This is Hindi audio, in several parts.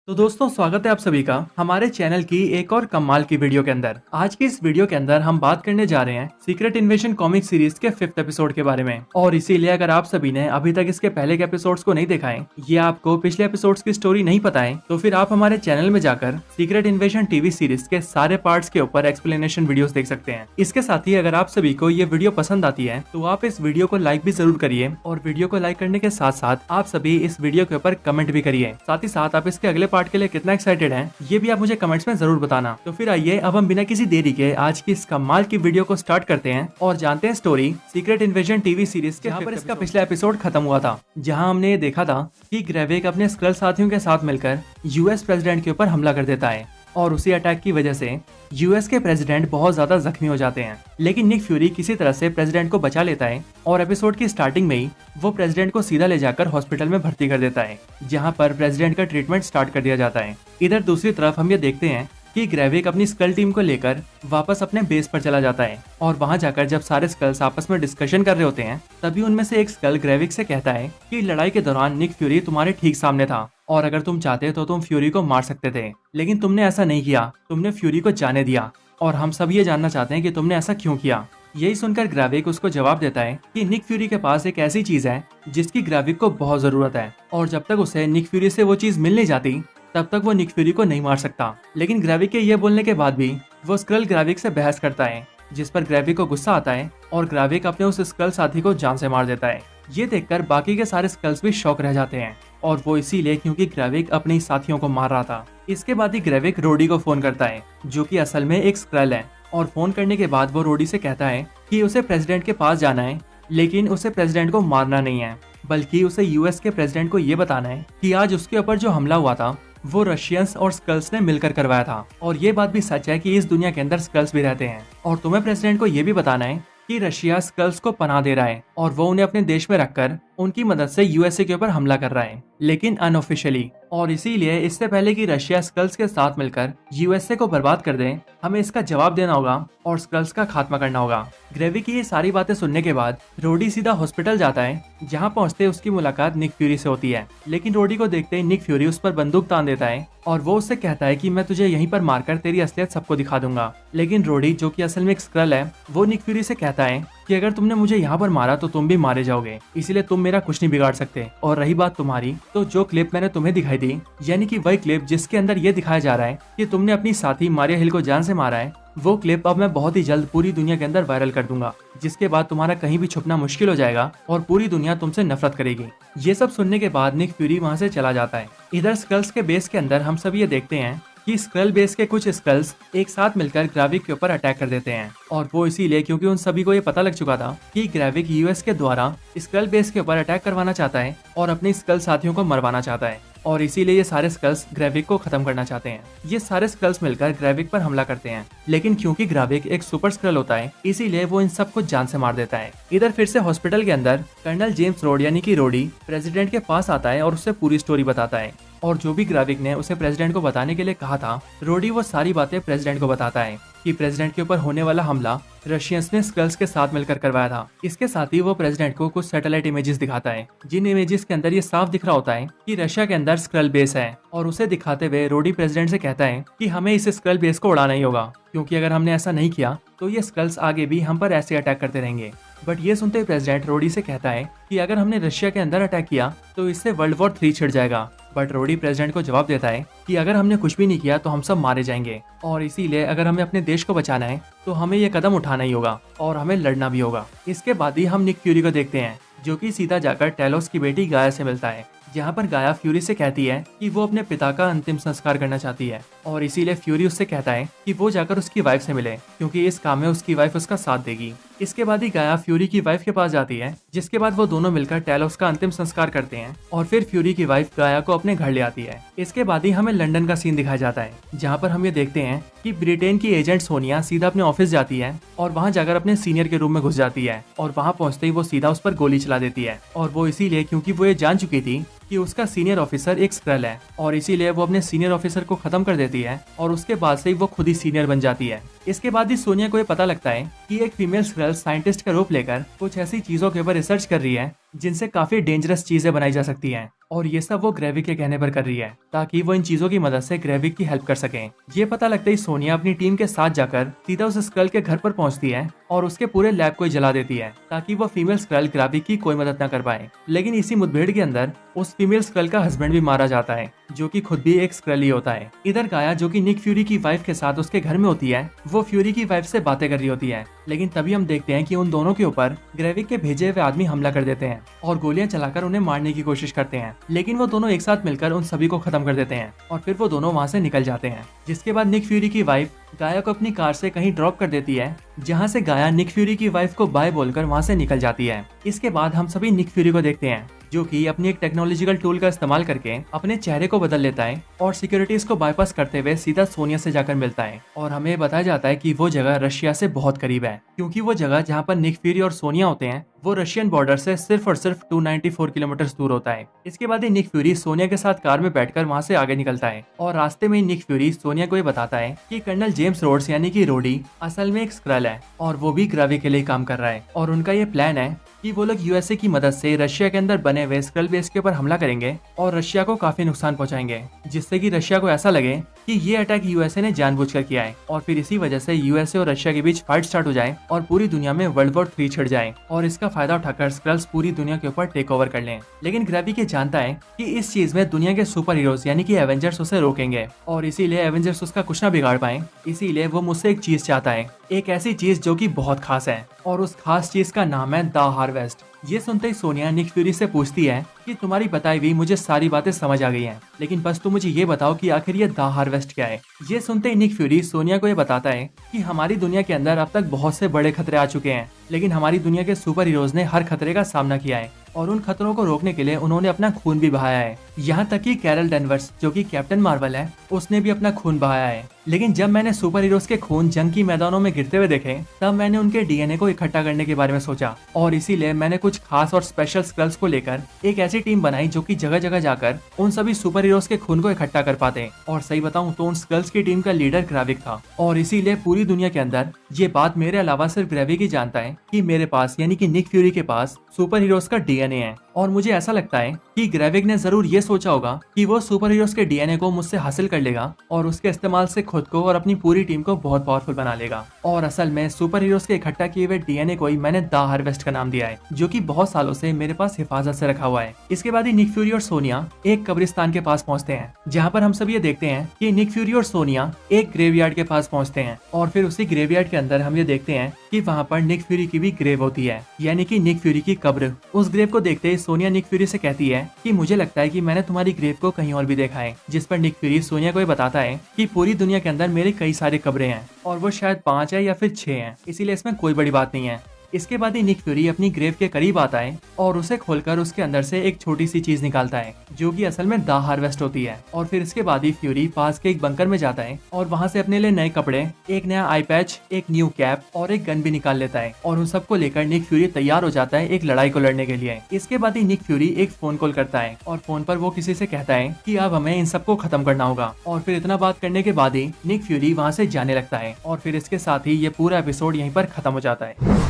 तो दोस्तों स्वागत है आप सभी का हमारे चैनल की एक और कमाल की वीडियो के अंदर। आज की इस वीडियो के अंदर हम बात करने जा रहे हैं सीक्रेट इन्वेजन कॉमिक सीरीज के 5th एपिसोड के बारे में। और इसीलिए अगर आप सभी ने अभी तक इसके पहले के एपिसोड्स को नहीं देखा है, ये आपको पिछले एपिसोड्स की स्टोरी नहीं पता है, तो फिर आप हमारे चैनल में जाकर सीक्रेट इन्वेजन टीवी सीरीज के सारे पार्ट्स के ऊपर एक्सप्लेनेशन वीडियोस देख सकते हैं। इसके साथ ही अगर आप सभी को ये वीडियो पसंद आती है तो आप इस वीडियो को लाइक भी जरूर करिए, और वीडियो को लाइक करने के साथ साथ आप सभी इस वीडियो के ऊपर कमेंट भी करिए। साथ ही साथ आप इसके अगले पार्ट के लिए कितना एक्साइटेड हैं ये भी आप मुझे कमेंट्स में जरूर बताना। तो फिर आइए अब हम बिना किसी देरी के आज की इस कमाल की वीडियो को स्टार्ट करते हैं और जानते हैं story secret invasion TV series के। जहाँ पर इसका पिछला एपिसोड खत्म हुआ था, जहां हमने ये देखा था कि ग्रेविक अपने स्क्रल साथियों के साथ मिलकर यूएस प्रेसिडेंट के ऊपर हमला कर देता है और उसी अटैक की वजह से यूएस के प्रेसिडेंट बहुत ज्यादा जख्मी हो जाते हैं। लेकिन निक फ्यूरी किसी तरह से प्रेसिडेंट को बचा लेता है और एपिसोड की स्टार्टिंग में ही वो प्रेसिडेंट को सीधा ले जाकर हॉस्पिटल में भर्ती कर देता है, जहां पर प्रेसिडेंट का ट्रीटमेंट स्टार्ट कर दिया जाता है। इधर दूसरी तरफ हम ये देखते हैं कि ग्रेविक अपनी स्कल टीम को लेकर वापस अपने बेस पर चला जाता है, और वहां जाकर जब सारे स्कल्स आपस में डिस्कशन कर रहे होते हैं, तभी उनमें से एक स्कल ग्रेविक से कहता है कि लड़ाई के दौरान निक फ्यूरी तुम्हारे ठीक सामने था और अगर तुम चाहते तो तुम फ्यूरी को मार सकते थे, लेकिन तुमने ऐसा नहीं किया, तुमने फ्यूरी को जाने दिया, और हम सब ये जानना चाहते हैं कि तुमने ऐसा क्यों किया। यही सुनकर ग्रेविक उसको जवाब देता है कि निक फ्यूरी के पास एक ऐसी चीज है जिसकी ग्रेविक को बहुत जरूरत है, और जब तक उसे निक फ्यूरी से वो चीज मिल नहीं जाती तब तक वो निक फ्यूरी को नहीं मार सकता। लेकिन ग्रेविक के ये बोलने के बाद भी वो स्क्रल ग्रेविक से बहस करता है, जिस पर ग्रेविक को गुस्सा आता है और ग्रेविक अपने उस स्क्रल साथी को जान से मार देता है। ये देखकर बाकी के सारे स्कल्स भी शॉक रह जाते हैं, और वो इसीलिए क्योंकि ग्रेविक अपने साथियों को मार रहा था। इसके बाद ही ग्रेविक रोडी को फोन करता है, जो कि असल में एक स्क्रल है, और फोन करने के बाद वो रोडी से कहता है कि उसे प्रेसिडेंट के पास जाना है, लेकिन उसे प्रेसिडेंट को मारना नहीं है, बल्कि उसे यूएस के प्रेसिडेंट को ये बताना है कि आज उसके ऊपर जो हमला हुआ था वो रशियंस और स्कल्स ने मिलकर करवाया था, और ये बात भी सच है कि इस दुनिया के अंदर स्कल्स भी रहते हैं, और तुम्हें प्रेसिडेंट को ये भी बताना है कि रशिया स्कल्स को पनाह दे रहा है और वो उन्हें अपने देश में रखकर उनकी मदद से यूएसए के ऊपर हमला कर रहा है, लेकिन अनऑफिशियली। और इसीलिए इससे पहले कि रशिया स्कल्स के साथ मिलकर यूएसए को बर्बाद कर दे, हमें इसका जवाब देना होगा और स्कल्स का खात्मा करना होगा। ग्रेविक की ये सारी बातें सुनने के बाद रोडी सीधा हॉस्पिटल जाता है, जहाँ पहुँचते उसकी मुलाकात निक फ्यूरी से होती है। लेकिन रोडी को देखते ही निक फ्यूरी उस पर बंदूक तान देता है और वो उससे कहता है कि मैं तुझे यहीं पर मारकर तेरी असलियत सबको दिखा दूंगा। लेकिन रोडी, जो कि असल में एक स्क्रल है, वो निक फ्यूरी से कहता है कि अगर तुमने मुझे यहाँ पर मारा तो तुम भी मारे जाओगे, इसलिए तुम मेरा कुछ नहीं बिगाड़ सकते। और रही बात तुम्हारी, तो जो क्लिप मैंने तुम्हें दिखाई दी, यानी कि वही क्लिप जिसके अंदर ये दिखाया जा रहा है कि तुमने अपनी साथी मारिया हिल को जान से मारा है, वो क्लिप अब मैं बहुत ही जल्द पूरी दुनिया के अंदर वायरल कर दूंगा, जिसके बाद तुम्हारा कहीं भी छुपना मुश्किल हो जाएगा और पूरी दुनिया तुमसे नफरत करेगी। ये सब सुनने के बाद निक फ्यूरी वहाँ से चला जाता है। इधर स्कल्स के बेस के अंदर हम सब ये देखते हैं कि स्क्रल बेस के कुछ स्कल्स एक साथ मिलकर ग्रेविक के ऊपर अटैक कर देते हैं, और वो इसीलिए क्योंकि उन सभी को ये पता लग चुका था कि ग्रेविक यूएस के द्वारा स्क्रल बेस के ऊपर अटैक करवाना चाहता है और अपने स्क्रल साथियों को मरवाना चाहता है, और इसीलिए ये सारे स्कल्स ग्रेविक को खत्म करना चाहते हैं। ये सारे स्कल्स मिलकर ग्रेविक पर हमला करते हैं, लेकिन क्योंकि ग्रेविक एक सुपर स्क्रल होता है, इसीलिए वो इन सबको जान से मार देता है। इधर फिर से हॉस्पिटल के अंदर कर्नल जेम्स रोड यानी कि रोडी प्रेसिडेंट के पास आता है और उससे पूरी स्टोरी बताता है, और जो भी ग्रेविक ने उसे प्रेसिडेंट को बताने के लिए कहा था, रोडी वो सारी बातें प्रेसिडेंट को बताता है कि प्रेसिडेंट के ऊपर होने वाला हमला रशियंस ने स्कल्स के साथ मिलकर करवाया था। इसके साथ ही वो प्रेसिडेंट को कुछ सैटेलाइट इमेजेस दिखाता है, जिन इमेजेस के अंदर ये साफ दिख रहा होता है कि रशिया के अंदर स्क्रल बेस है, और उसे दिखाते हुए रोडी प्रेसिडेंट से कहता है कि हमें इस स्क्रल बेस को उड़ाना ही होगा, क्योंकि अगर हमने ऐसा नहीं किया तो ये स्कल्स आगे भी हम पर ऐसे अटैक करते रहेंगे। बट ये सुनते ही प्रेसिडेंट रोडी से कहता है कि अगर हमने रशिया के अंदर अटैक किया तो इससे वर्ल्ड वॉर 3 छिड़ जाएगा। बट रोडी प्रेसिडेंट को जवाब देता है कि अगर हमने कुछ भी नहीं किया तो हम सब मारे जाएंगे, और इसीलिए अगर हमें अपने देश को बचाना है तो हमें ये कदम उठाना ही होगा और हमें लड़ना भी होगा। इसके बाद ही हम निक फ्यूरी को देखते हैं, जो कि सीधा जाकर टेलोस की बेटी गाया से मिलता है, जहाँ पर गाया फ्यूरी से कहती है कि वो अपने पिता का अंतिम संस्कार करना चाहती है, और इसीलिए फ्यूरी उससे कहता है कि वो जाकर उसकी वाइफ से मिले, क्योंकि इस काम में उसकी वाइफ उसका साथ देगी। इसके बाद ही गाया फ्यूरी की वाइफ के पास जाती है, जिसके बाद वो दोनों मिलकर टेलोस का अंतिम संस्कार करते हैं, और फिर फ्यूरी की वाइफ गाया को अपने घर ले आती है। इसके बाद ही हमें लंदन का सीन दिखाया जाता है, जहाँ पर हम ये देखते हैं कि ब्रिटेन की एजेंट सोनिया सीधा अपने ऑफिस जाती है और वहाँ जाकर अपने सीनियर के रूम में घुस जाती है, और वहाँ पहुँचते ही वो सीधा उस पर गोली चला देती है, और वो इसीलिए क्योंकि वो ये जान चुकी थी कि उसका सीनियर ऑफिसर एक स्क्रल है, और इसीलिए वो अपने सीनियर ऑफिसर को खत्म कर देती है, और उसके बाद से ही वो खुद ही सीनियर बन जाती है। इसके बाद ही सोनिया को ये पता लगता है कि एक फीमेल स्क्रल साइंटिस्ट का रूप लेकर कुछ ऐसी चीजों के ऊपर रिसर्च कर रही है जिनसे काफी डेंजरस चीजें बनाई जा सकती हैं, और ये सब वो ग्रेविक के कहने पर कर रही है ताकि वो इन चीजों की मदद से ग्रेविक की हेल्प कर सके। ये पता लगता ही सोनिया अपनी टीम के साथ जाकर सीधा उस स्क्रल के घर पर पहुंचती है और उसके पूरे लैब को जला देती है ताकि वो फीमेल स्क्रल ग्रेविक की कोई मदद न कर पाए। लेकिन इसी मुठभेड़ के अंदर उस फीमेल स्क्रल का हस्बैंड भी मारा जाता है जो कि खुद भी एक स्क्रल ही होता है। इधर गाया जो कि निक फ्यूरी की वाइफ के साथ उसके घर में होती है, वो फ्यूरी की वाइफ से बातें कर रही होती है। लेकिन तभी हम देखते हैं कि उन दोनों के ऊपर ग्रेविक के भेजे हुए आदमी हमला कर देते हैं और गोलियां चलाकर उन्हें मारने की कोशिश करते हैं। लेकिन वो दोनों एक साथ मिलकर उन सभी को खत्म कर देते हैं और फिर वो दोनों वहाँ से निकल जाते हैं। जिसके बाद निक फ्यूरी की वाइफ गाया को अपनी कार से कहीं ड्रॉप कर देती है, जहाँ से गाया निक फ्यूरी की वाइफ को बाय बोलकर वहाँ से निकल जाती है। इसके बाद हम सभी निक फ्यूरी को देखते हैं जो कि अपनी एक टेक्नोलॉजिकल टूल का इस्तेमाल करके अपने चेहरे को बदल लेता है और सिक्योरिटीज को बाईपास करते हुए सीधा सोनिया से जाकर मिलता है। और हमें बताया जाता है कि वो जगह रशिया से बहुत करीब है, क्योंकि वो जगह जहाँ पर निक फ्यूरी और सोनिया होते हैं वो रशियन बॉर्डर से सिर्फ और सिर्फ 294 किलोमीटर दूर होता है। इसके बाद ही निक फ्यूरी सोनिया के साथ कार में बैठकर वहाँ से आगे निकलता है और रास्ते में निक फ्यूरी सोनिया को ये बताता है कि कर्नल जेम्स रोड्स यानी कि रोडी असल में एक स्क्रल है और वो भी ग्रेविक के लिए काम कर रहा है। और उनका ये प्लान है कि वो लोग यूएसए की मदद से रशिया के अंदर बने हुए स्क्रल बेस के ऊपर हमला करेंगे और रशिया को काफी नुकसान पहुंचाएंगे, जिससे कि रशिया को ऐसा लगे कि ये अटैक यूएसए ने जानबूझकर किया है और फिर इसी वजह से यूएसए और रशिया के बीच फाइट स्टार्ट हो जाए और पूरी दुनिया में वर्ल्ड वॉर 3 छिड़ जाए और इसका फायदा उठाकर स्क्रल्स पूरी दुनिया के ऊपर टेक ओवर कर लें। लेकिन ग्रेविक ये जानता है कि इस चीज में दुनिया के सुपर हीरोज यानी कि एवेंजर्स उसे रोकेंगे और इसीलिए एवेंजर्स उसका कुछ ना बिगाड़ पाए। इसीलिए वो मुझसे एक चीज चाहता है, एक ऐसी चीज जो कि बहुत खास है और उस खास चीज का नाम है द हार्वेस्ट। ये सुनते ही सोनिया निक फ्यूरी से पूछती है कि तुम्हारी बताई हुई मुझे सारी बातें समझ आ गई हैं, लेकिन बस तुम मुझे ये बताओ कि आखिर ये द हार्वेस्ट क्या है। ये सुनते ही निक फ्यूरी सोनिया को ये बताता है कि हमारी दुनिया के अंदर अब तक बहुत से बड़े खतरे आ चुके हैं, लेकिन हमारी दुनिया के सुपर हीरोज ने हर खतरे का सामना किया है और उन खतरों को रोकने के लिए उन्होंने अपना खून भी बहाया है। यहाँ तक कि कैरल डेनवर्स जो कि कैप्टन मार्वल है उसने भी अपना खून बहाया है। लेकिन जब मैंने सुपर हीरोज के खून जंग की मैदानों में गिरते हुए देखे तब मैंने उनके डीएनए को इकट्ठा करने के बारे में सोचा और इसीलिए मैंने कुछ खास और स्पेशल स्क्रल्स को लेकर एक ऐसी टीम बनाई जो कि जगह जगह जाकर उन सभी सुपर हीरोज के खून को इकट्ठा कर पाते। और सही बताऊं तो उन स्क्रल्स की टीम का लीडर ग्रेविक था और इसीलिए पूरी दुनिया के अंदर ये बात मेरे अलावा सिर्फ ग्रेविक ही जानता है कि मेरे पास यानी कि निक फ्यूरी के पास सुपर हीरोज का डीएनए है। और मुझे ऐसा लगता है कि ग्रेविक ने जरूर ये सोचा होगा कि वो सुपर हीरोज के डीएनए को मुझसे हासिल कर लेगा और उसके इस्तेमाल से खुद को और अपनी पूरी टीम को बहुत पावरफुल बना लेगा। और असल में सुपर हीरोज के इकट्ठा किए हुए डीएनए को ही मैंने द हार्वेस्ट का नाम दिया है, जो कि बहुत सालों से मेरे पास हिफाजत से रखा हुआ है। इसके बाद ही निक फ्यूरी और सोनिया एक कब्रिस्तान के पास पहुंचते हैं, जहाँ पर हम सब ये देखते हैं कि निक फ्यूरी और सोनिया एक ग्रेवयार्ड के पास पहुंचते हैं और फिर उसी ग्रेवयार्ड के अंदर हम ये देखते हैं कि वहाँ पर निक फ्यूरी की भी ग्रेव होती है, यानी कि निक फ्यूरी की कब्र। उस ग्रेव को देखते ही सोनिया निक फ्यूरी से कहती है कि मुझे लगता है कि मैंने तुम्हारी ग्रेव को कहीं और भी देखा है, जिस पर निक फ्यूरी सोनिया को ये बताता है कि पूरी दुनिया के अंदर मेरे कई सारे कब्रें हैं और वो शायद 5 है या फिर 6 हैं, इसीलिए इसमें कोई बड़ी बात नहीं है। इसके बाद ही निक फ्यूरी अपनी ग्रेव के करीब आता है और उसे खोलकर उसके अंदर से एक छोटी सी चीज निकालता है जो कि असल में द हार्वेस्ट होती है। और फिर इसके बाद ही फ्यूरी पास के एक बंकर में जाता है और वहाँ से अपने लिए नए कपड़े, एक नया आई पैच, एक न्यू कैप और एक गन भी निकाल लेता है और उन सबको लेकर निक फ्यूरी तैयार हो जाता है एक लड़ाई को लड़ने के लिए। इसके बाद ही निक फ्यूरी एक फोन कॉल करता है और फोन पर वो किसी से कहता है कि अब हमें इन सबको खत्म करना होगा। और फिर इतना बात करने के बाद ही निक फ्यूरी वहाँ से जाने लगता है और फिर इसके साथ ही ये पूरा एपिसोड यहीं पर खत्म हो जाता है।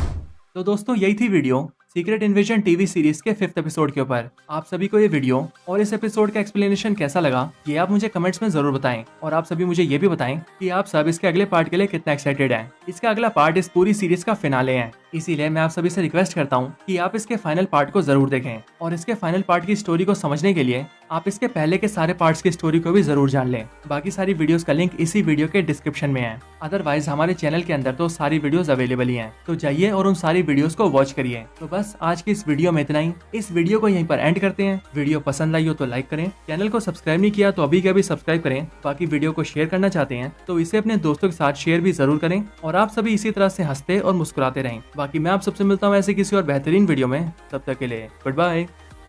तो दोस्तों यही थी video secret invasion TV series के 5th एपिसोड के ऊपर। आप सभी को ये वीडियो और इस एपिसोड का एक्सप्लेनेशन कैसा लगा ये आप मुझे कमेंट्स में जरूर बताएं और आप सभी मुझे ये भी बताएं कि आप सब इसके अगले पार्ट के लिए कितना एक्साइटेड हैं। इसका अगला पार्ट इस पूरी सीरीज का फिनाले है, इसीलिए मैं आप सभी से रिक्वेस्ट करता हूँ कि आप इसके फाइनल पार्ट को जरूर देखें और इसके फाइनल पार्ट की स्टोरी को समझने के लिए आप इसके पहले के सारे पार्ट्स की स्टोरी को भी जरूर जान लें। बाकी सारी वीडियोस का लिंक इसी वीडियो के डिस्क्रिप्शन में है। अदरवाइज हमारे चैनल के अंदर तो सारी वीडियोस अवेलेबल ही हैं, तो जाइए और उन सारी वीडियोस को वॉच करिए। तो बस आज की इस वीडियो में इतना ही। इस वीडियो को यहीं पर एंड करते हैं। वीडियो पसंद आई हो तो लाइक करें, चैनल को सब्सक्राइब नहीं किया तो अभी के अभी सब्सक्राइब करें। बाकी वीडियो को शेयर करना चाहते हैं तो इसे अपने दोस्तों के साथ शेयर भी जरूर करें और आप सभी इसी तरह से हंसते और मुस्कुराते रहें। बाकी मैं आप सबसे मिलता हूँ ऐसे किसी और बेहतरीन वीडियो में, तब तक के लिए गुड बाय।